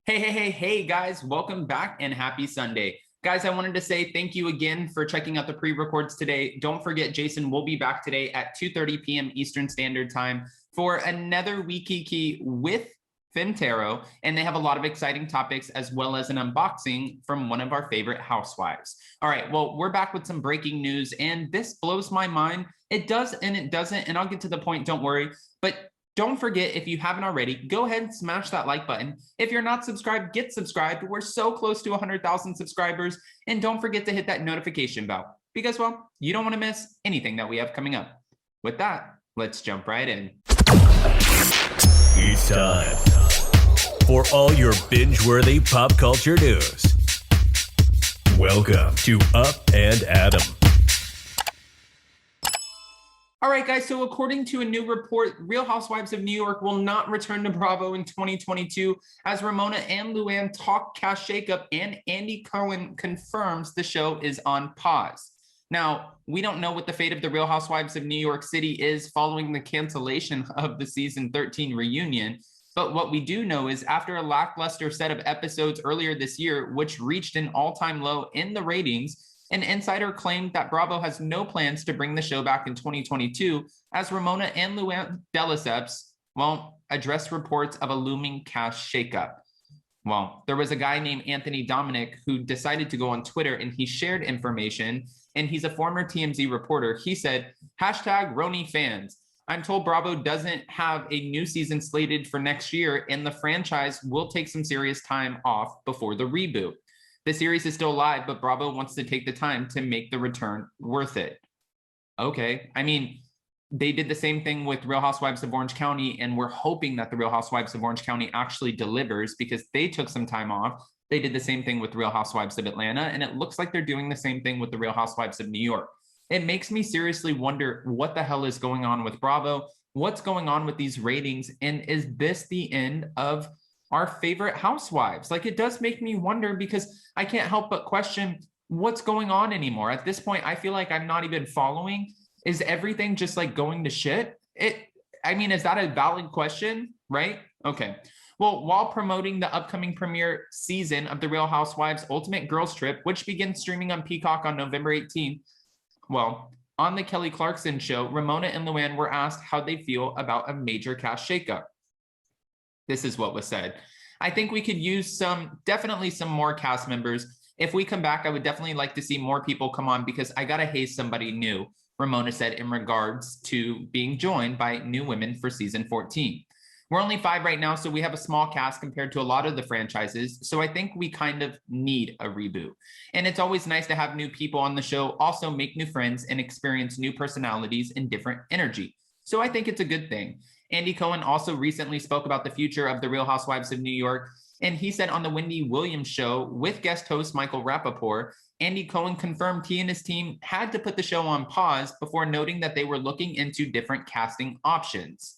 Hey, guys, welcome back and happy Sunday. Guys, I wanted to say thank you again for checking out the pre-records today. Don't forget, Jason will be back today at 2:30 p.m. Eastern Standard Time for another Wikiki with Fintero, and they have a lot of exciting topics as well as an unboxing from one of our favorite housewives. All right, well, we're back with some breaking news, and this blows my mind. It does and it doesn't, and I'll get to the point, don't worry. But don't forget, if you haven't already, go ahead and smash that like button. If you're not subscribed, get subscribed. We're so close to 100,000 subscribers. And don't forget to hit that notification bell because, well, you don't want to miss anything that we have coming up. With that, let's jump right in. It's time for all your binge-worthy pop culture news. Welcome to Up and Adam. All right, guys, so according to a new report, Real Housewives of New York will not return to Bravo in 2022 as Ramona and Luann talk cash shakeup and Andy Cohen confirms the show is on pause. Now, we don't know what the fate of the Real Housewives of New York City is following the cancellation of the season 13 reunion, but what we do know is after a lackluster set of episodes earlier this year, which reached an all-time low in the ratings, an insider claimed that Bravo has no plans to bring the show back in 2022 as Ramona and Luann de Lesseps, addressed reports of a looming cash shakeup. Well, there was a guy named Anthony Dominic who decided to go on Twitter and he shared information, and he's a former TMZ reporter. He said, #RHONY fans. I'm told Bravo doesn't have a new season slated for next year and the franchise will take some serious time off before the reboot. The series is still alive, but Bravo wants to take the time to make the return worth it. Okay. I mean, they did the same thing with Real Housewives of Orange County, and we're hoping that the Real Housewives of Orange County actually delivers because they took some time off. They did the same thing with Real Housewives of Atlanta, and it looks like they're doing the same thing with the Real Housewives of New York. It makes me seriously wonder what the hell is going on with Bravo, what's going on with these ratings, and is this the end of our favorite housewives? Like, it does make me wonder because I can't help but question what's going on anymore. At this point, I feel like I'm not even following. Is everything just like going to shit? Is that a valid question, right? Okay. Well, while promoting the upcoming premiere season of The Real Housewives Ultimate Girls Trip, which begins streaming on Peacock on November 18th, on the Kelly Clarkson show, Ramona and Luann were asked how they feel about a major cast shakeup. This is what was said. I think we could use definitely some more cast members. If we come back, I would definitely like to see more people come on because I got to haze somebody new, Ramona said in regards to being joined by new women for season 14. We're only 5 right now, so we have a small cast compared to a lot of the franchises. So I think we kind of need a reboot. And it's always nice to have new people on the show, also make new friends and experience new personalities and different energy. So I think it's a good thing. Andy Cohen also recently spoke about the future of the Real Housewives of New York, and he said on the Wendy Williams show with guest host Michael Rapaport, Andy Cohen confirmed he and his team had to put the show on pause before noting that they were looking into different casting options.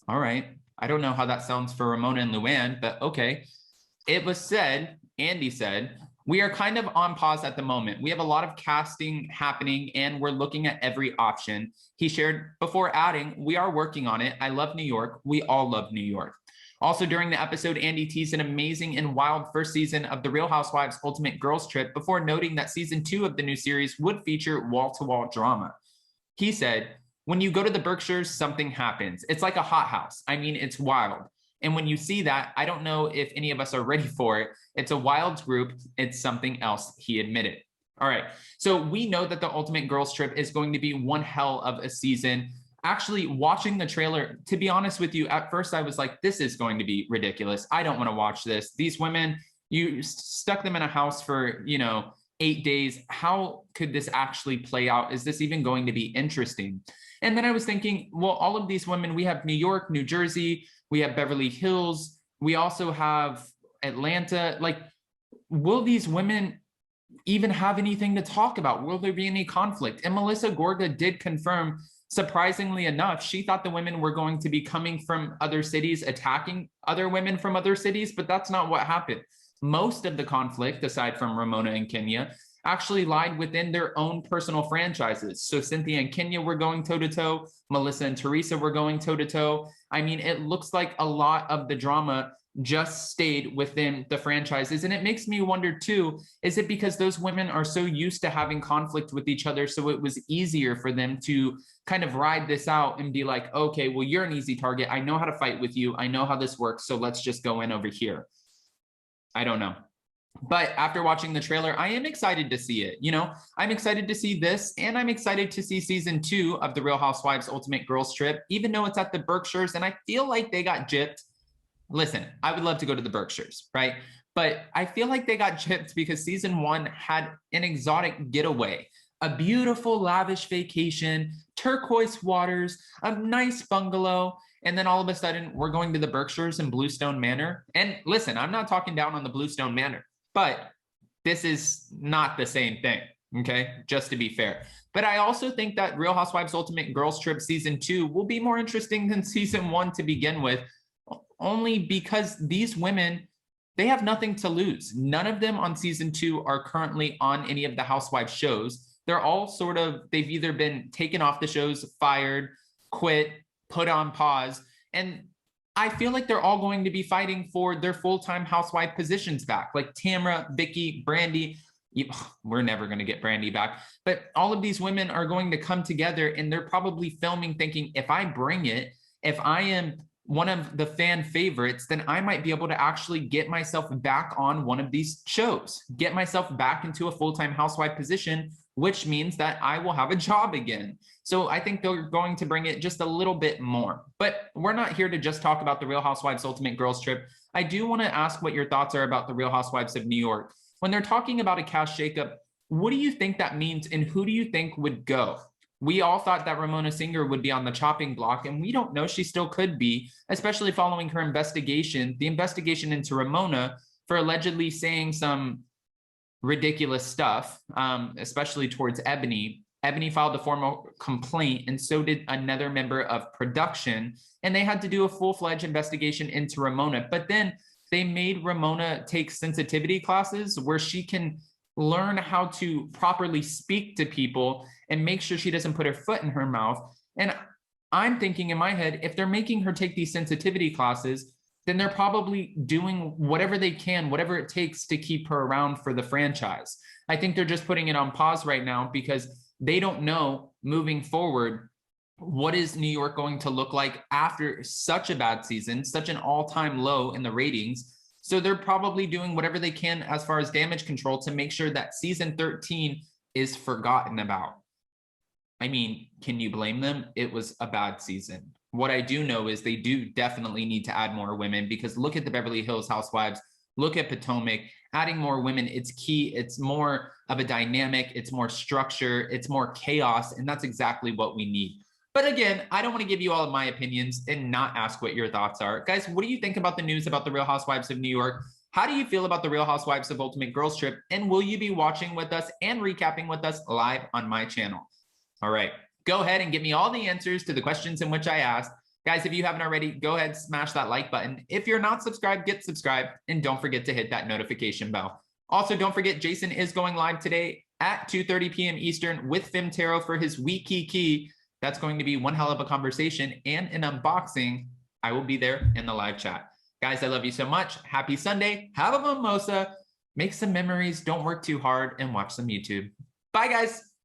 All right, I don't know how that sounds for Ramona and Luann, but okay. It was said, Andy said, we are kind of on pause at the moment. We have a lot of casting happening and we're looking at every option. He shared before adding, we are working on it. I love New York. We all love New York. Also during the episode, Andy teased an amazing and wild first season of The Real Housewives Ultimate Girls Trip before noting that season 2 of the new series would feature wall-to-wall drama. He said, when you go to the Berkshires, something happens. It's like a hothouse. I mean, it's wild. And when you see that, I don't know if any of us are ready for it. It's a wild group. It's something else, he admitted. All right. So we know that the Ultimate Girls Trip is going to be one hell of a season. Actually, watching the trailer, to be honest with you, at first I was like, this is going to be ridiculous. I don't want to watch this. These women, you stuck them in a house for, 8 days. How could this actually play out? Is this even going to be interesting? And then I was thinking, well, all of these women, we have New York, New Jersey, we have Beverly Hills. We also have Atlanta. Like, will these women even have anything to talk about? Will there be any conflict? And Melissa Gorga did confirm, surprisingly enough, she thought the women were going to be coming from other cities, attacking other women from other cities, but that's not what happened. Most of the conflict, aside from Ramona and Kenya, actually lied within their own personal franchises. So Cynthia and Kenya were going toe-to-toe. Melissa and Teresa were going toe-to-toe. I mean, it looks like a lot of the drama just stayed within the franchises. And it makes me wonder too, is it because those women are so used to having conflict with each other, so it was easier for them to kind of ride this out and be like, okay, well, you're an easy target. I know how to fight with you. I know how this works. So let's just go in over here. I don't know. But after watching the trailer, I am excited to see it. You know, I'm excited to see this, and I'm excited to see season 2 of the Real Housewives Ultimate Girls Trip, even though it's at the Berkshires, and I feel like they got gypped. Listen, I would love to go to the Berkshires, right? But I feel like they got gypped because season 1 had an exotic getaway, a beautiful, lavish vacation, turquoise waters, a nice bungalow, and then all of a sudden we're going to the Berkshires and Bluestone Manor. And listen, I'm not talking down on the Bluestone Manor, but this is not the same thing, okay? Just to be fair. But I also think that Real Housewives Ultimate Girls Trip season 2 will be more interesting than season 1 to begin with, only because these women, they have nothing to lose. None of them on season 2 are currently on any of the Housewives shows. They're all sort of, they've either been taken off the shows, fired, quit, put on pause, and I feel like they're all going to be fighting for their full-time housewife positions back, like Tamra, Vicky, Brandy. We're never going to get Brandy back, but all of these women are going to come together, and they're probably filming thinking, if I bring it, if I am one of the fan favorites, then I might be able to actually get myself back on one of these shows, get myself back into a full-time housewife position, which means that I will have a job again. So I think they're going to bring it just a little bit more. But we're not here to just talk about the Real Housewives Ultimate Girls Trip. I do want to ask what your thoughts are about the Real Housewives of New York. When they're talking about a cast shakeup, what do you think that means, and who do you think would go? We all thought that Ramona Singer would be on the chopping block, and we don't know, she still could be, especially following her investigation, the investigation into Ramona for allegedly saying some ridiculous stuff, especially towards Ebony. Ebony filed a formal complaint, and so did another member of production, and they had to do a full-fledged investigation into Ramona. But then they made Ramona take sensitivity classes where she can learn how to properly speak to people and make sure she doesn't put her foot in her mouth. And I'm thinking in my head, if they're making her take these sensitivity classes, then they're probably doing whatever they can, whatever it takes to keep her around for the franchise. I think they're just putting it on pause right now because they don't know moving forward, what is New York going to look like after such a bad season, such an all-time low in the ratings. So they're probably doing whatever they can as far as damage control to make sure that season 13 is forgotten about. I mean, can you blame them? It was a bad season. What I do know is they do definitely need to add more women, because look at the Beverly Hills Housewives, look at Potomac. Adding more women, it's key. It's more of a dynamic, it's more structure, it's more chaos, and that's exactly what we need. But again, I don't want to give you all of my opinions and not ask what your thoughts are. Guys, what do you think about the news about the Real Housewives of New York? How do you feel about the Real Housewives of Ultimate Girls Trip? And will you be watching with us and recapping with us live on my channel? All right, go ahead and give me all the answers to the questions in which I asked. Guys, if you haven't already, go ahead, smash that like button. If you're not subscribed, get subscribed, and don't forget to hit that notification bell. Also, don't forget, Jason is going live today at 2:30 p.m. Eastern with Fem Tarot for his Wee-Key. That's going to be one hell of a conversation and an unboxing. I will be there in the live chat. Guys, I love you so much. Happy Sunday. Have a mimosa. Make some memories. Don't work too hard, and watch some YouTube. Bye, guys.